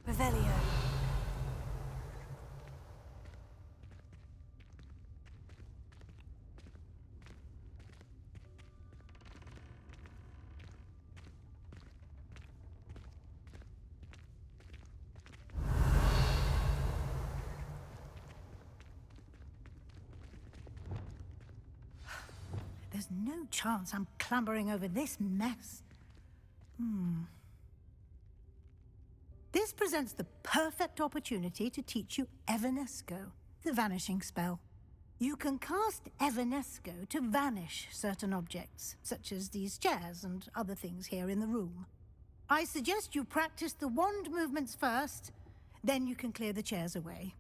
Revelio. There's no chance I'm clambering over this mess. This presents the perfect opportunity to teach you Evanesco, the vanishing spell. You can cast Evanesco to vanish certain objects, such as these chairs and other things here in the room. I suggest you practice the wand movements first, then you can clear the chairs away.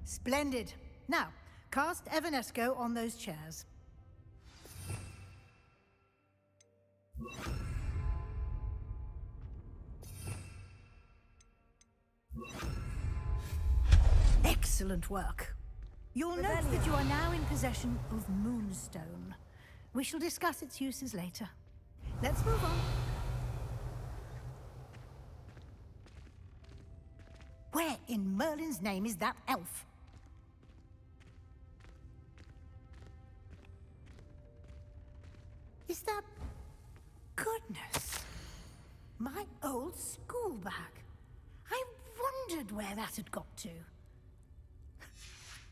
Splendid. Now, cast Evanesco on those chairs. Excellent work. You'll note that you are now in possession of Moonstone. We shall discuss its uses later. Let's move on. Where in Merlin's name is that elf? Is that... Goodness! My old school bag. I wondered where that had got to.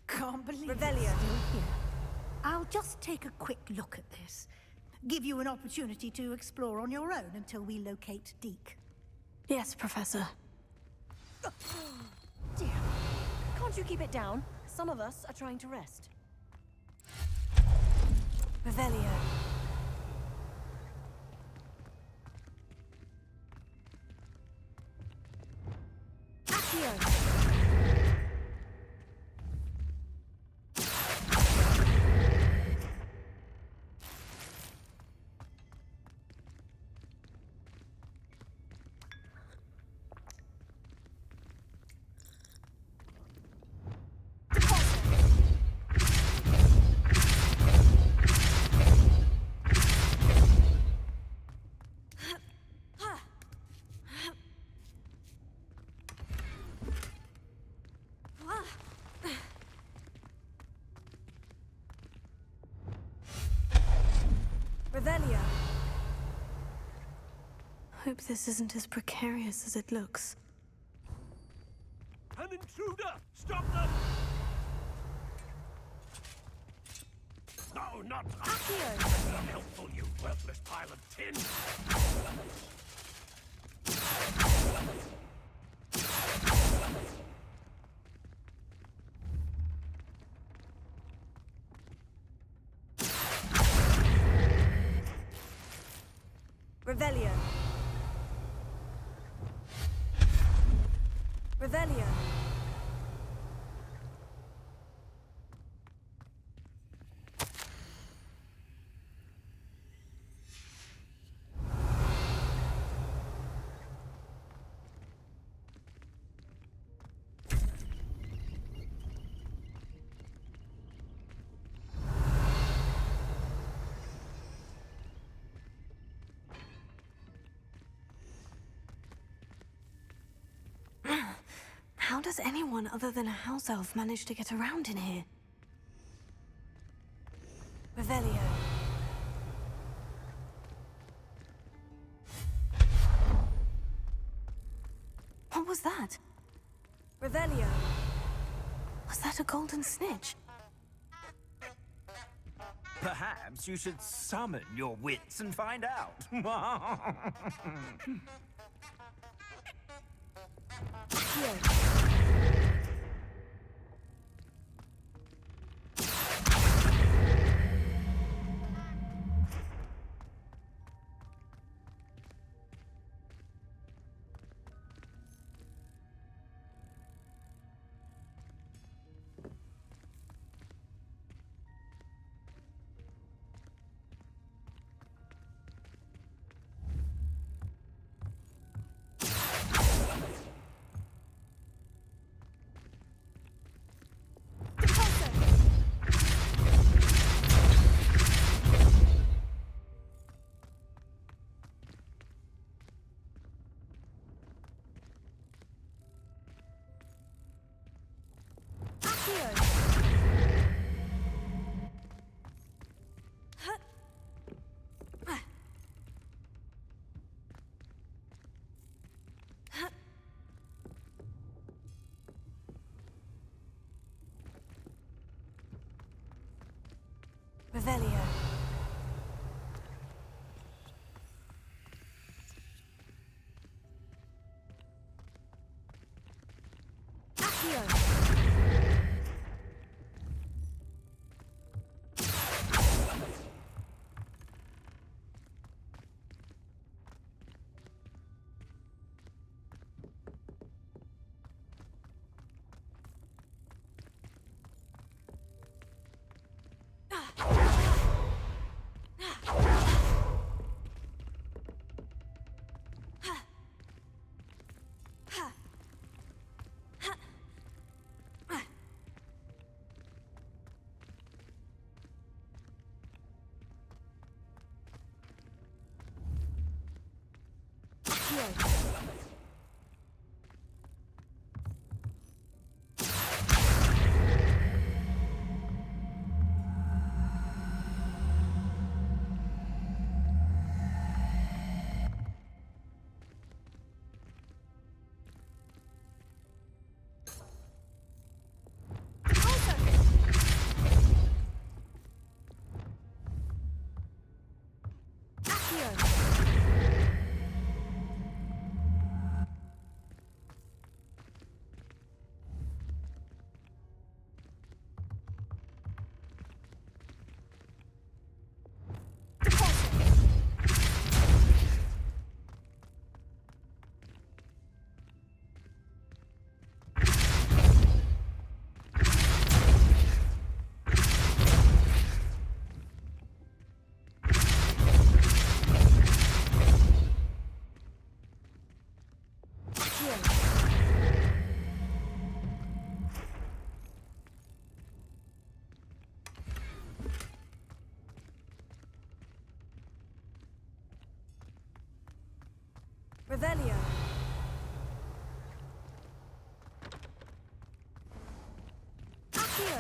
Can't believe it's still here. I'll just take a quick look at this. Give you an opportunity to explore on your own until we locate Deke. Yes, Professor. Dear, can't you keep it down? Some of us are trying to rest. Revelio. Accio! Revelio. Hope this isn't as precarious as it looks. An intruder! Stop them! No, not Accio! helpful, you worthless pile of tin! Revelio. Revelio. How does anyone other than a house elf manage to get around in here? Revelio. What was that? Revelio. Was that a golden snitch? Perhaps you should summon your wits and find out. Revelio. Accio. Revelio. Accio.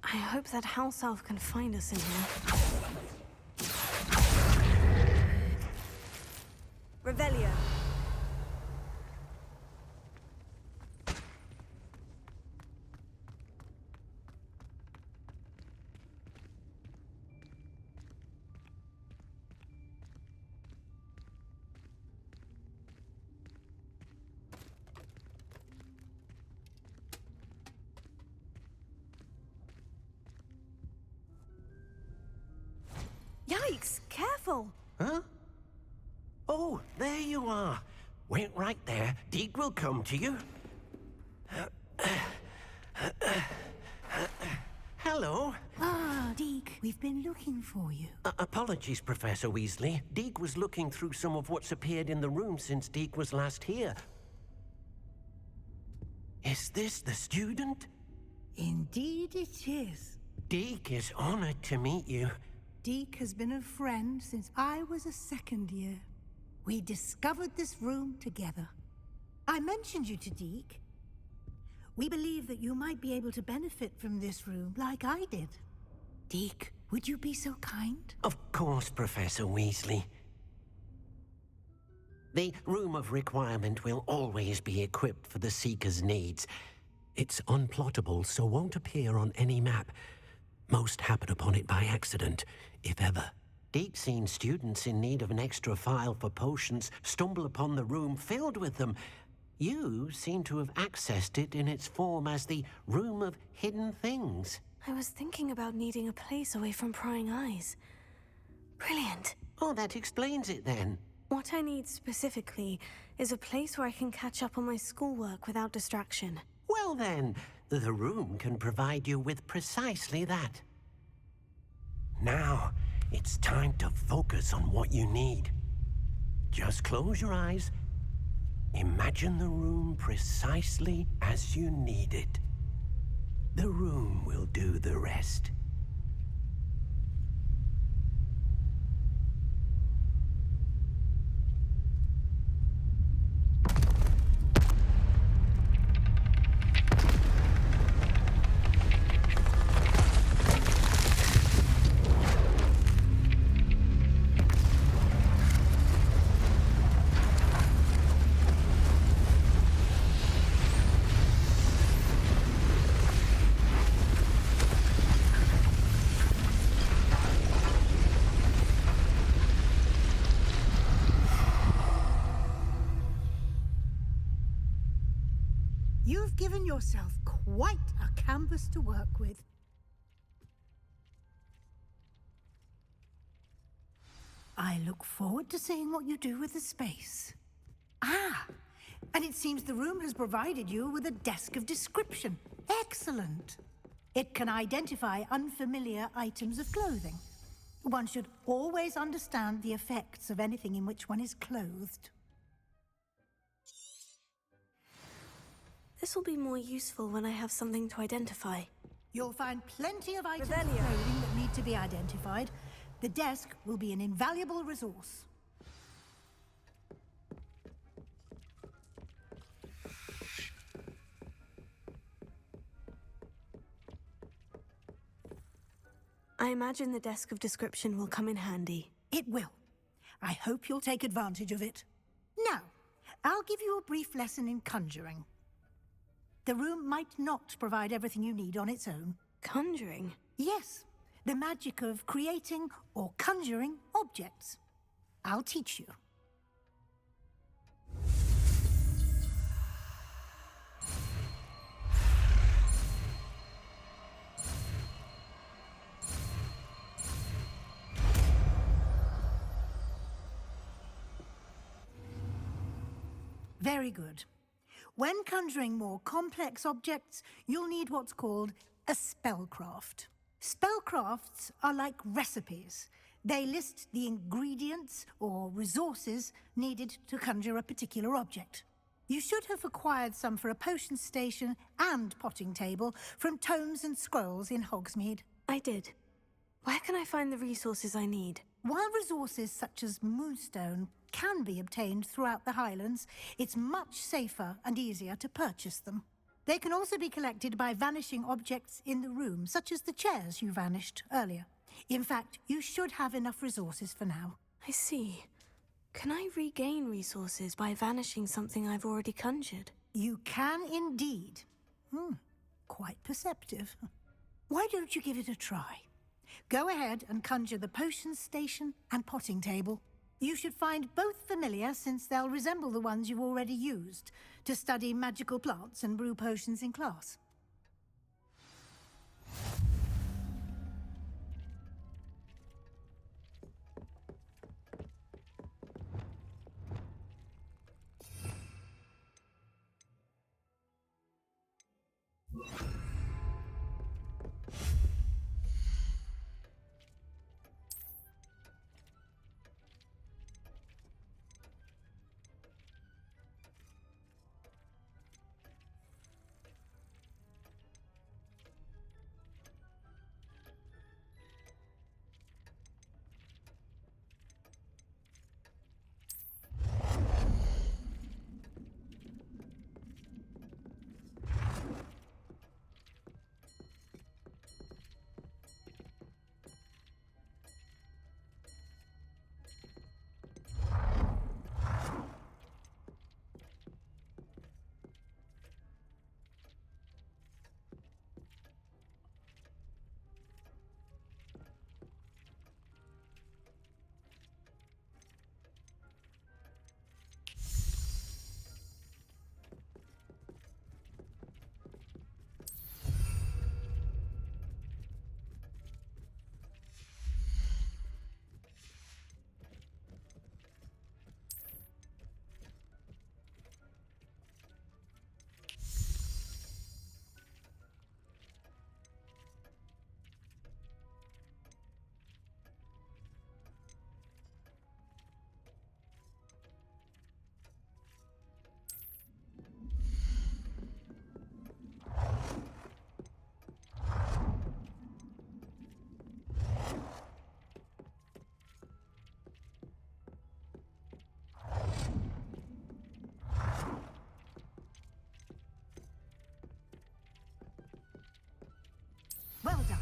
I hope that house elf can find us in here. Revelio. Yikes! Careful! Huh? Oh, there you are. Wait right there. Deke will come to you. Hello. Ah, Deke, we've been looking for you. Apologies, Professor Weasley. Deke was looking through some of what's appeared in the room since Deke was last here. Is this the student? Indeed it is. Deke is honored to meet you. Deke has been a friend since I was a second year. We discovered this room together. I mentioned you to Deke. We believe that you might be able to benefit from this room like I did. Deke, would you be so kind? Of course, Professor Weasley. The Room of Requirement will always be equipped for the Seeker's needs. It's unplottable, so won't appear on any map. Most happen upon it by accident, if ever. Deke's seen students in need of an extra file for potions stumble upon the room filled with them. You seem to have accessed it in its form as the Room of Hidden Things. I was thinking about needing a place away from prying eyes. Brilliant. Oh, that explains it then. What I need specifically is a place where I can catch up on my schoolwork without distraction. Well then, the room can provide you with precisely that. Now, it's time to focus on what you need. Just close your eyes. Imagine the room precisely as you need it. The room will do the rest. You've given yourself quite a canvas to work with. I look forward to seeing what you do with the space. Ah, and it seems the room has provided you with a desk of description. Excellent. It can identify unfamiliar items of clothing. One should always understand the effects of anything in which one is clothed. This will be more useful when I have something to identify. You'll find plenty of items of Revelio. clothing that need to be identified. The desk will be an invaluable resource. I imagine the desk of description will come in handy. It will. I hope you'll take advantage of it. Now, I'll give you a brief lesson in conjuring. The room might not provide everything you need on its own. Conjuring? Yes, the magic of creating or conjuring objects. I'll teach you. Very good. When conjuring more complex objects, you'll need what's called a spellcraft. Spellcrafts are like recipes. They list the ingredients or resources needed to conjure a particular object. You should have acquired some for a potion station and potting table from tomes and scrolls in Hogsmeade. I did. Where can I find the resources I need? While resources such as moonstone can be obtained throughout the Highlands, it's much safer and easier to purchase them. They can also be collected by vanishing objects in the room, such as the chairs you vanished earlier. In fact, you should have enough resources for now. I see. Can I regain resources by vanishing something I've already conjured? You can indeed. Quite perceptive. Why don't you give it a try? Go ahead and conjure the potion station and potting table. You should find both familiar, since they'll resemble the ones you've already used to study magical plants and brew potions in class. Well done.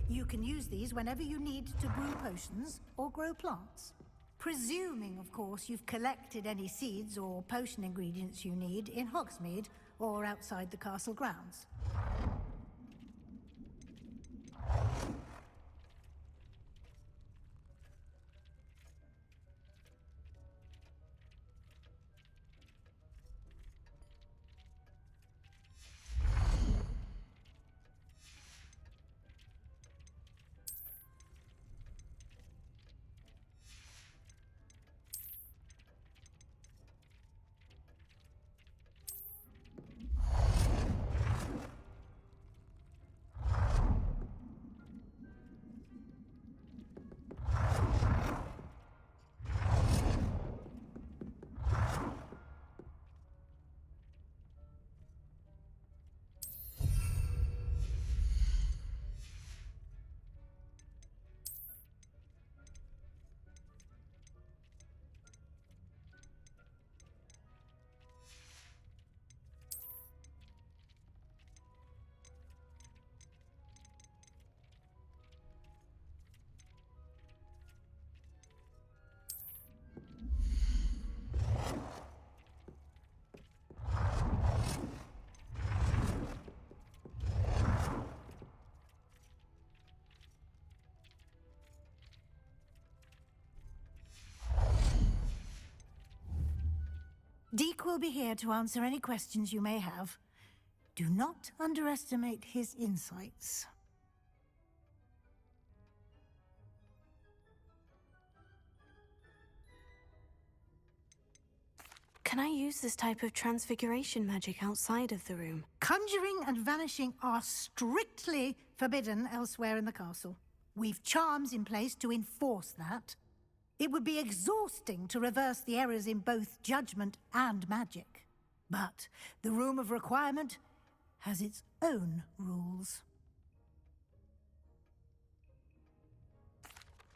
You can use these whenever you need to brew potions or grow plants. Presuming, of course, you've collected any seeds or potion ingredients you need in Hogsmeade or outside the castle grounds. Deke will be here to answer any questions you may have. Do not underestimate his insights. Can I use this type of transfiguration magic outside of the room? Conjuring and vanishing are strictly forbidden elsewhere in the castle. We've charms in place to enforce that. It would be exhausting to reverse the errors in both judgment and magic. But the Room of Requirement has its own rules.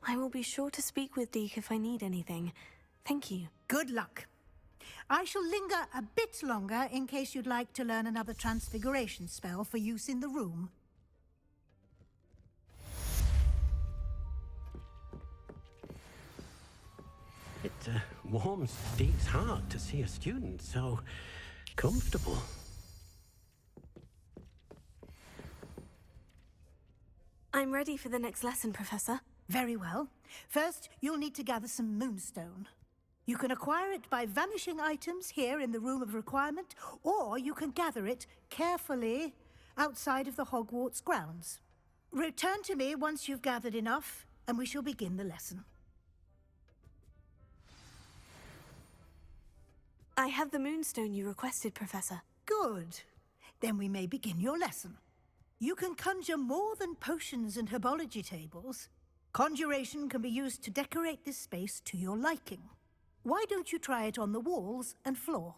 I will be sure to speak with Deke if I need anything. Thank you. Good luck. I shall linger a bit longer in case you'd like to learn another transfiguration spell for use in the room. It warms Deke's heart to see a student so comfortable. I'm ready for the next lesson, Professor. Very well. First, you'll need to gather some moonstone. You can acquire it by vanishing items here in the Room of Requirement, or you can gather it carefully outside of the Hogwarts grounds. Return to me once you've gathered enough, and we shall begin the lesson. I have the moonstone you requested, Professor. Good. Then we may begin your lesson. You can conjure more than potions and herbology tables. Conjuration can be used to decorate this space to your liking. Why don't you try it on the walls and floor?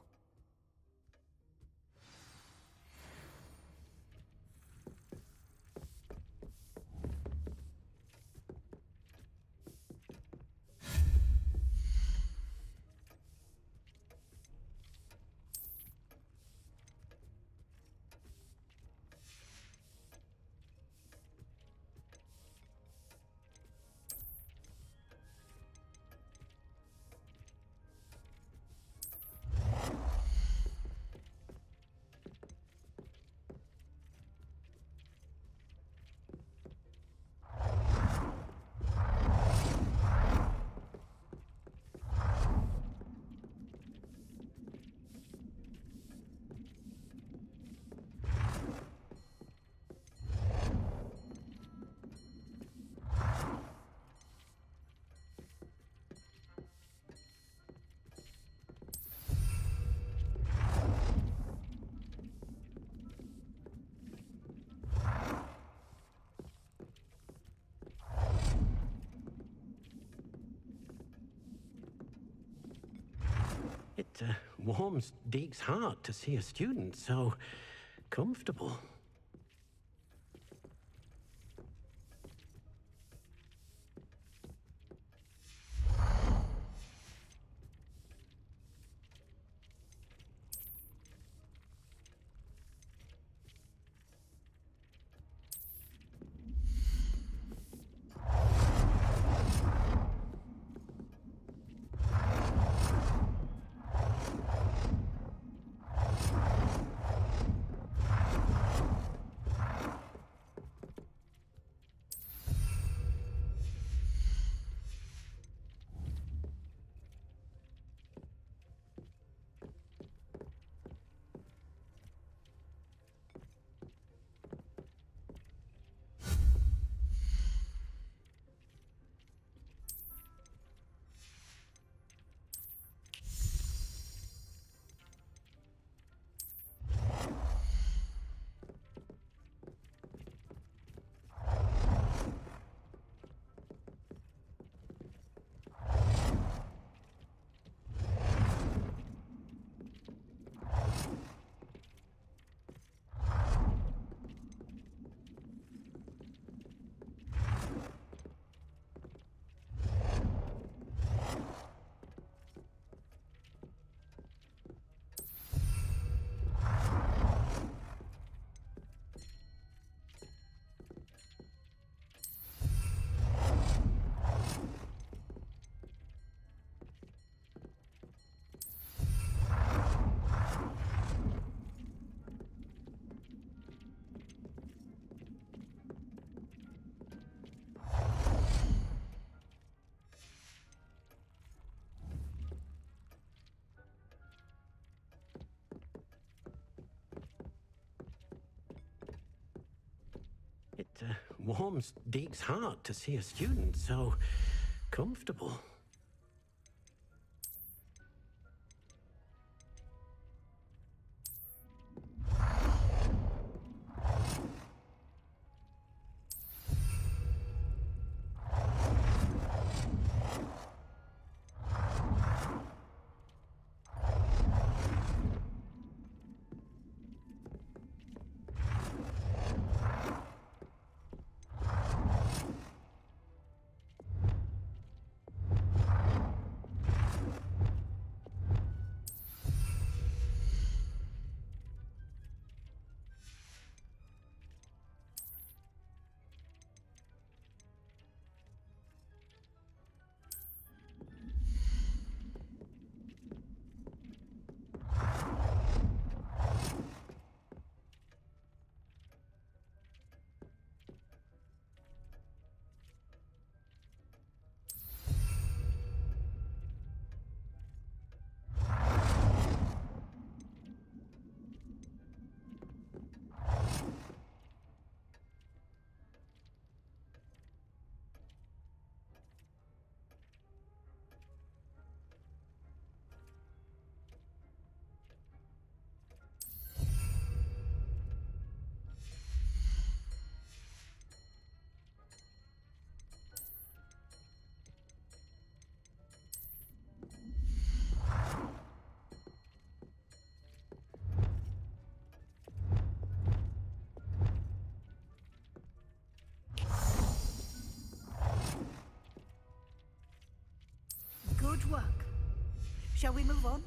It warms Deke's heart to see a student so comfortable. warms Deke's heart to see a student so comfortable. Good work. Shall we move on?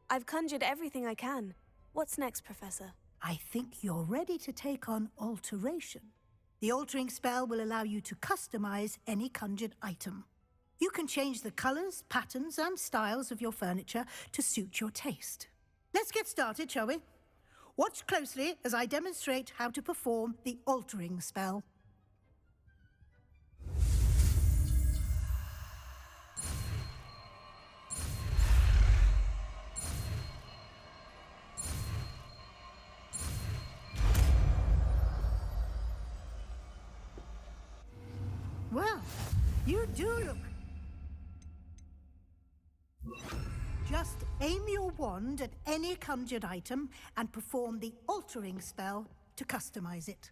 I've conjured everything I can. What's next, Professor? I think you're ready to take on alteration. The altering spell will allow you to customize any conjured item. You can change the colors, patterns, and styles of your furniture to suit your taste. Let's get started, shall we? Watch closely as I demonstrate how to perform the altering spell. Well, you do look. Just aim your wand at any conjured item and perform the altering spell to customize it.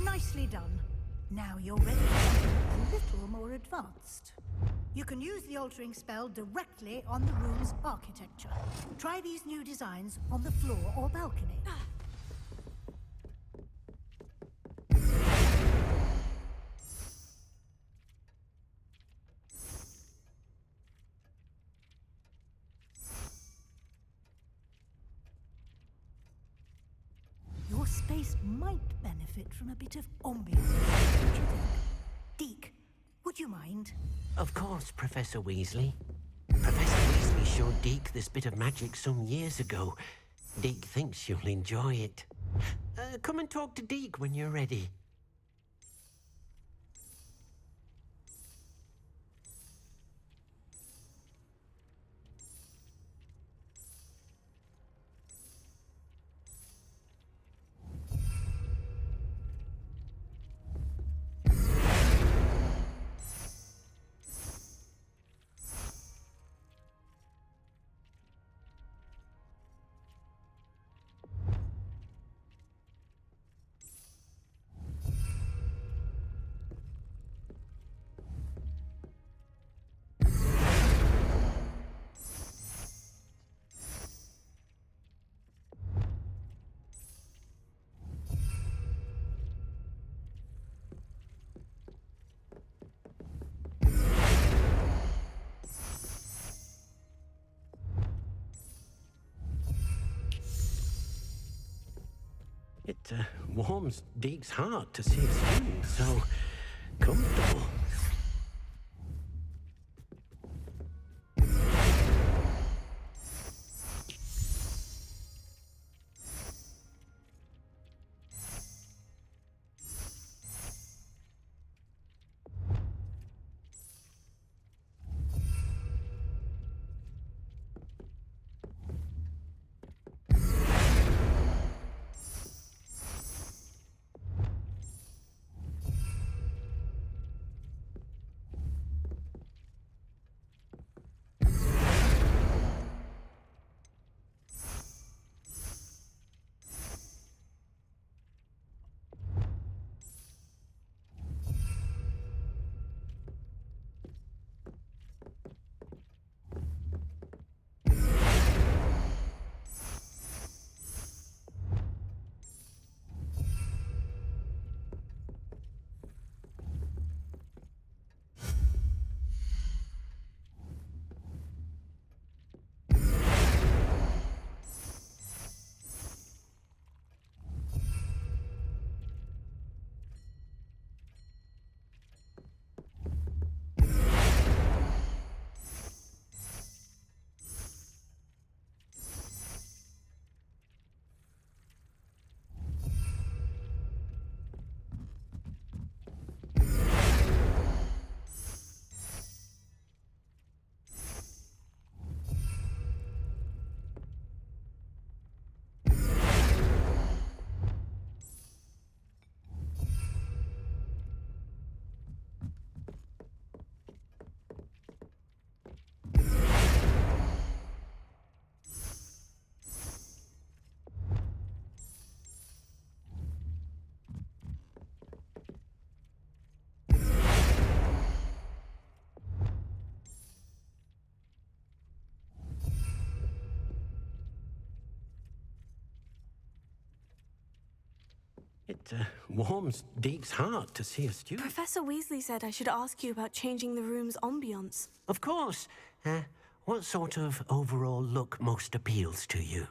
Nicely done. Now you're ready for something a little more advanced. You can use the altering spell directly on the room's architecture. Try these new designs on the floor or balcony. Your space might benefit from a bit of ambiance, don't you think? Deke, would you mind? Of course, Professor Weasley. Professor Weasley showed Deke this bit of magic some years ago. Deke thinks you'll enjoy it. Come and talk to Deke when you're ready. It warms Deke's heart to see a student so comfortable. It warms Deke's heart to see a student. Professor Weasley said I should ask you about changing the room's ambience. Of course. What sort of overall look most appeals to you?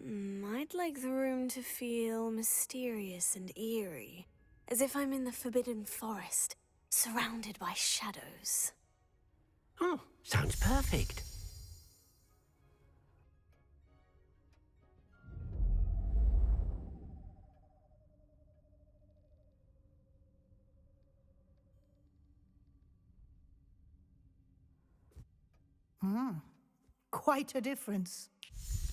I'd like the room to feel mysterious and eerie, as if I'm in the Forbidden Forest, surrounded by shadows. Oh, sounds perfect. Quite a difference.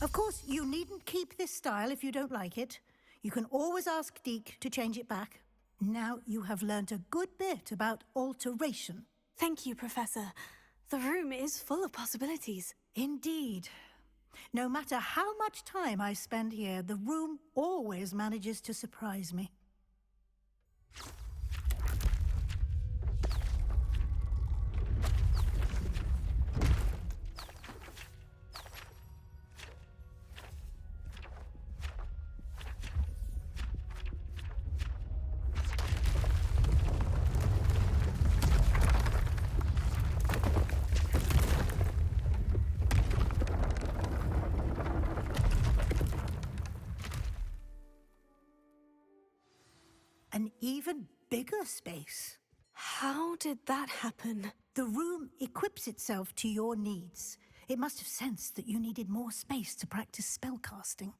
Of course, you needn't keep this style if you don't like it. You can always ask Deke to change it back. Now you have learnt a good bit about alteration. Thank you, Professor. The room is full of possibilities. Indeed. No matter how much time I spend here, the room always manages to surprise me. even bigger space. How did that happen? The room equips itself to your needs. It must have sensed that you needed more space to practice spellcasting.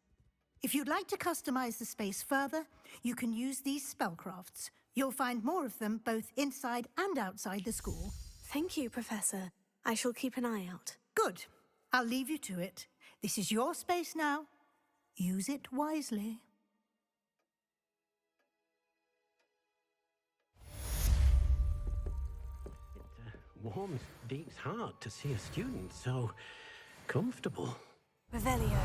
If you'd like to customize the space further, you can use these spellcrafts. You'll find more of them both inside and outside the school. Thank you, Professor. I shall keep an eye out. Good. I'll leave you to it. This is your space now. Use it wisely. It warms Deke's heart to see a student so comfortable. Revelio.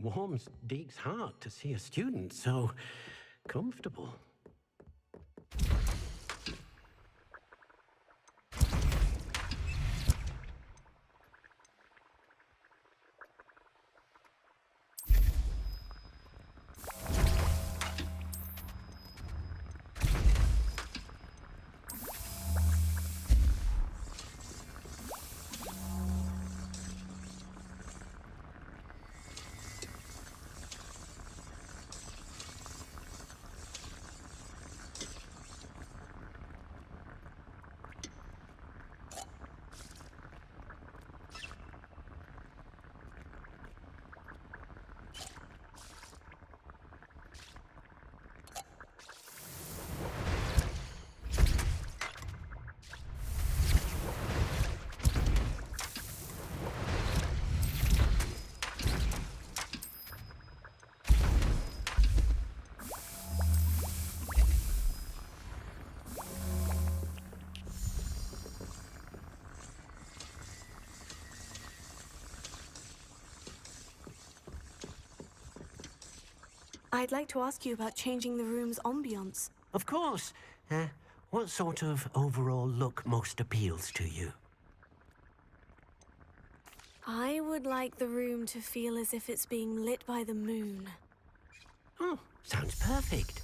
warms Deke's heart to see a student so comfortable. I'd like to ask you about changing the room's ambiance. Of course. What sort of overall look most appeals to you? I would like the room to feel as if it's being lit by the moon. Oh, sounds perfect.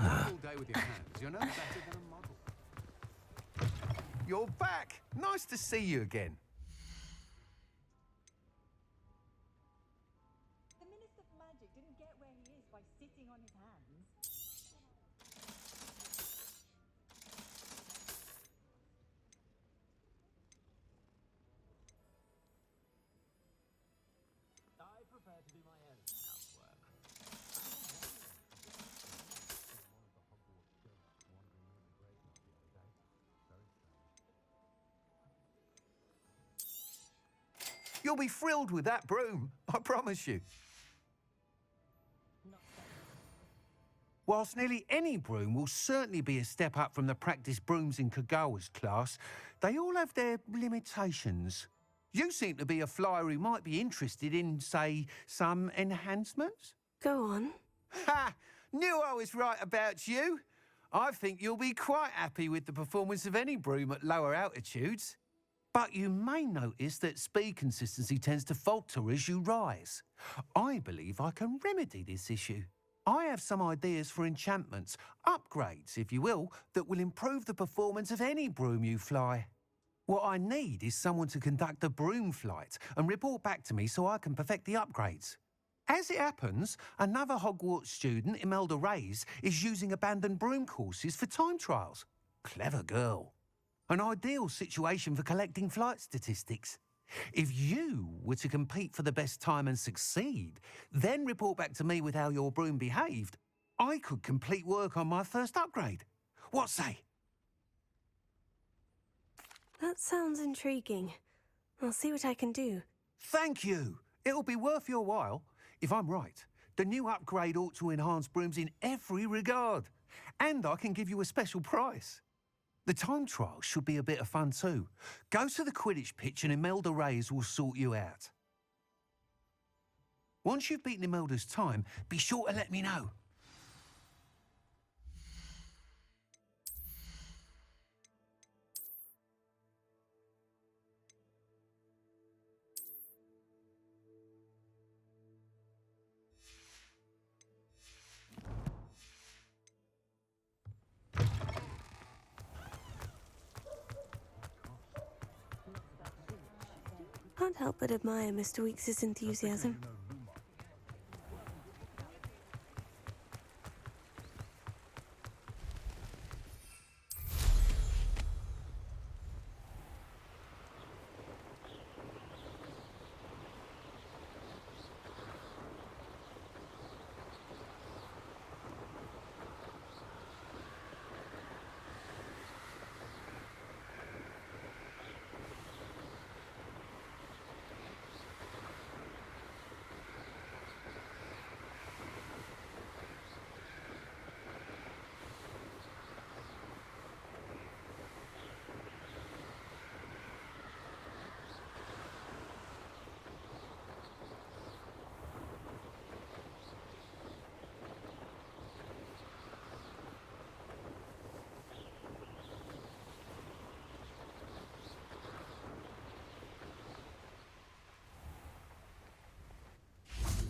All day with your hands. You're no better than a model. You're back. Nice to see you again. The Minister for Magic didn't get where he is by sitting on his hands. I prefer to do my own housework. You'll be thrilled with that broom, I promise you. Whilst nearly any broom will certainly be a step up from the practice brooms in Kagawa's class, they all have their limitations. You seem to be a flyer who might be interested in, say, some enhancements? Go on. Ha! Knew I was right about you. I think you'll be quite happy with the performance of any broom at lower altitudes. But you may notice that speed consistency tends to falter as you rise. I believe I can remedy this issue. I have some ideas for enchantments, upgrades, if you will, that will improve the performance of any broom you fly. What I need is someone to conduct a broom flight and report back to me so I can perfect the upgrades. As it happens, another Hogwarts student, Imelda Reyes, is using abandoned broom courses for time trials. Clever girl. An ideal situation for collecting flight statistics. If you were to compete for the best time and succeed, then report back to me with how your broom behaved, I could complete work on my first upgrade. What say? That sounds intriguing. I'll see what I can do. Thank you. It'll be worth your while. If I'm right, the new upgrade ought to enhance brooms in every regard. And I can give you a special price. The time trial should be a bit of fun too. Go to the Quidditch pitch and Imelda Reyes will sort you out. Once you've beaten Imelda's time, be sure to let me know. help but admire Mr. Weeks' enthusiasm.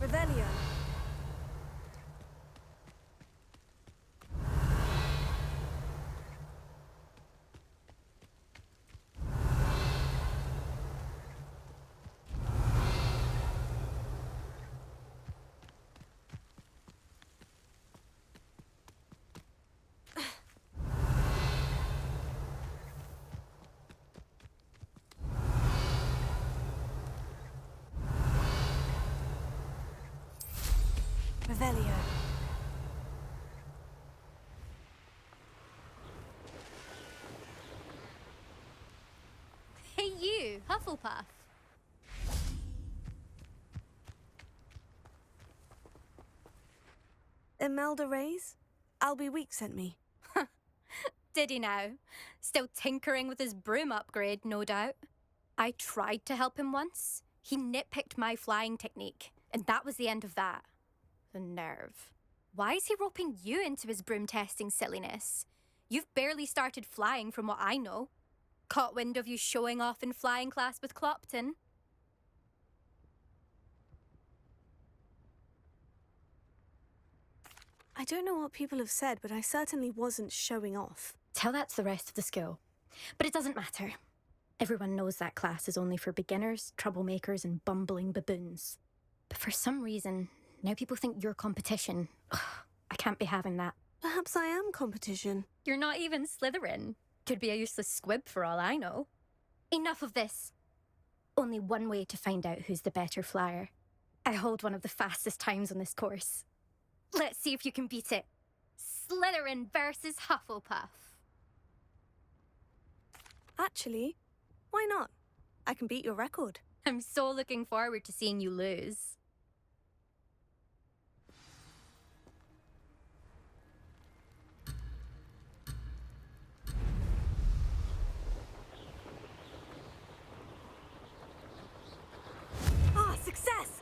Revelio. Revelio. Hey you, Hufflepuff. Imelda Reyes? Albie Weeks sent me. Did he now? Still tinkering with his broom upgrade, no doubt. I tried to help him once. He nitpicked my flying technique, and that was the end of that. The nerve. Why is he roping you into his broom testing silliness? You've barely started flying from what I know. Caught wind of you showing off in flying class with Clopton. I don't know what people have said, but I certainly wasn't showing off. Tell that to the rest of the school. But it doesn't matter. Everyone knows that class is only for beginners, troublemakers, and bumbling baboons. But for some reason, now people think you're competition. Ugh, I can't be having that. Perhaps I am competition. You're not even Slytherin. Could be a useless squib for all I know. Enough of this. Only one way to find out who's the better flyer. I hold one of the fastest times on this course. Let's see if you can beat it. Slytherin versus Hufflepuff. Actually, why not? I can beat your record. I'm so looking forward to seeing you lose. Ah, success!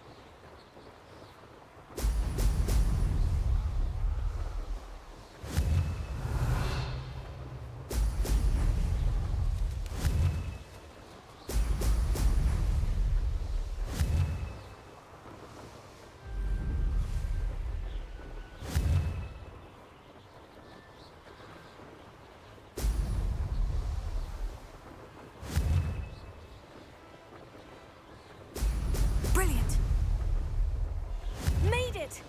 Brilliant! Made it!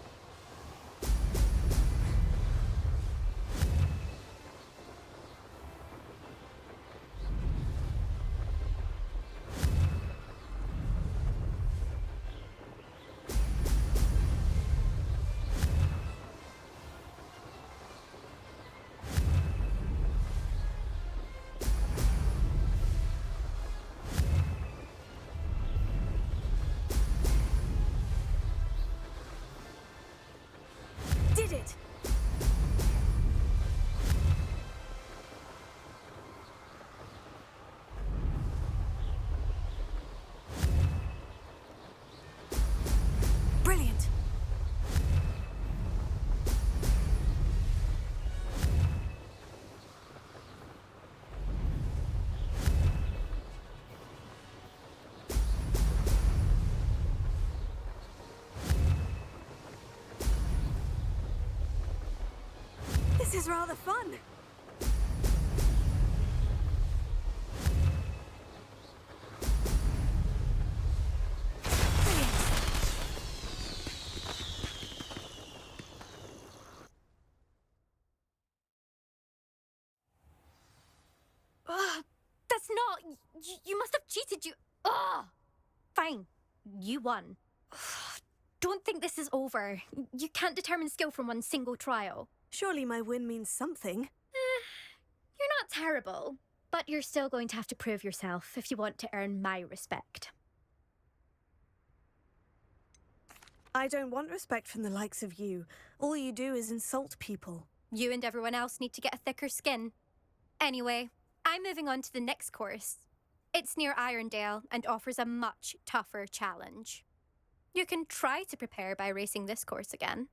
Did it! Brilliant! This is rather fun. You must have cheated, you... Oh! Fine. You won. Don't think this is over. You can't determine skill from one single trial. Surely my win means something. You're not terrible, but you're still going to have to prove yourself if you want to earn my respect. I don't want respect from the likes of you. All you do is insult people. You and everyone else need to get a thicker skin. Anyway, I'm moving on to the next course. It's near Irondale and offers a much tougher challenge. You can try to prepare by racing this course again.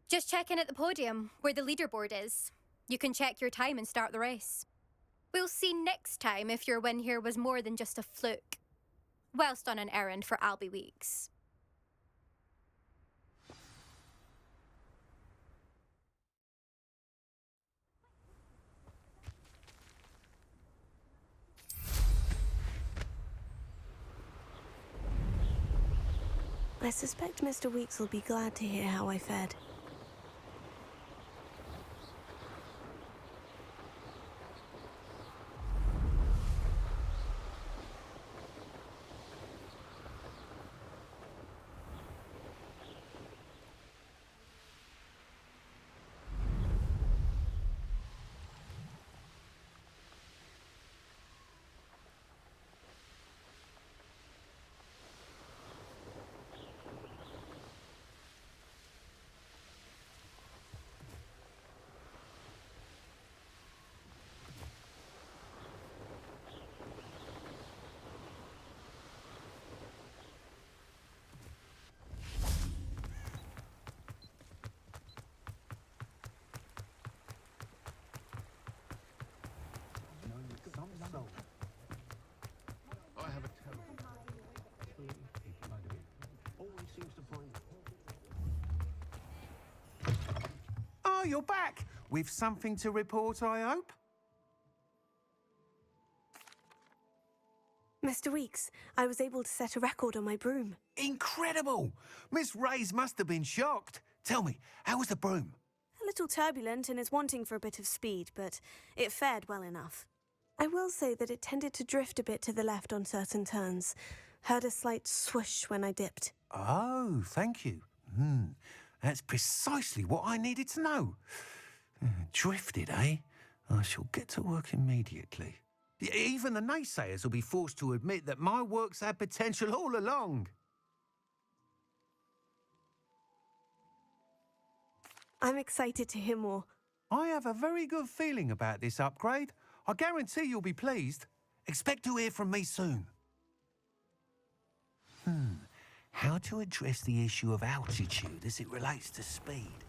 Just check in at the podium, where the leaderboard is. You can check your time and start the race. We'll see next time if your win here was more than just a fluke. Whilst on an errand for Albie Weeks. I suspect Mr. Weeks will be glad to hear how I fared. I have a terrible... Always seems to find... Oh, you're back! With something to report, I hope? Mr. Weeks, I was able to set a record on my broom. Incredible! Miss Reyes must have been shocked. Tell me, how was the broom? A little turbulent and is wanting for a bit of speed, but it fared well enough. I will say that it tended to drift a bit to the left on certain turns. Heard a slight swoosh when I dipped. Oh, thank you. That's precisely what I needed to know. Drifted, eh? I shall get to work immediately. Even the naysayers will be forced to admit that my work's had potential all along. I'm excited to hear more. I have a very good feeling about this upgrade. I guarantee you'll be pleased. Expect to hear from me soon. How to address the issue of altitude as it relates to speed?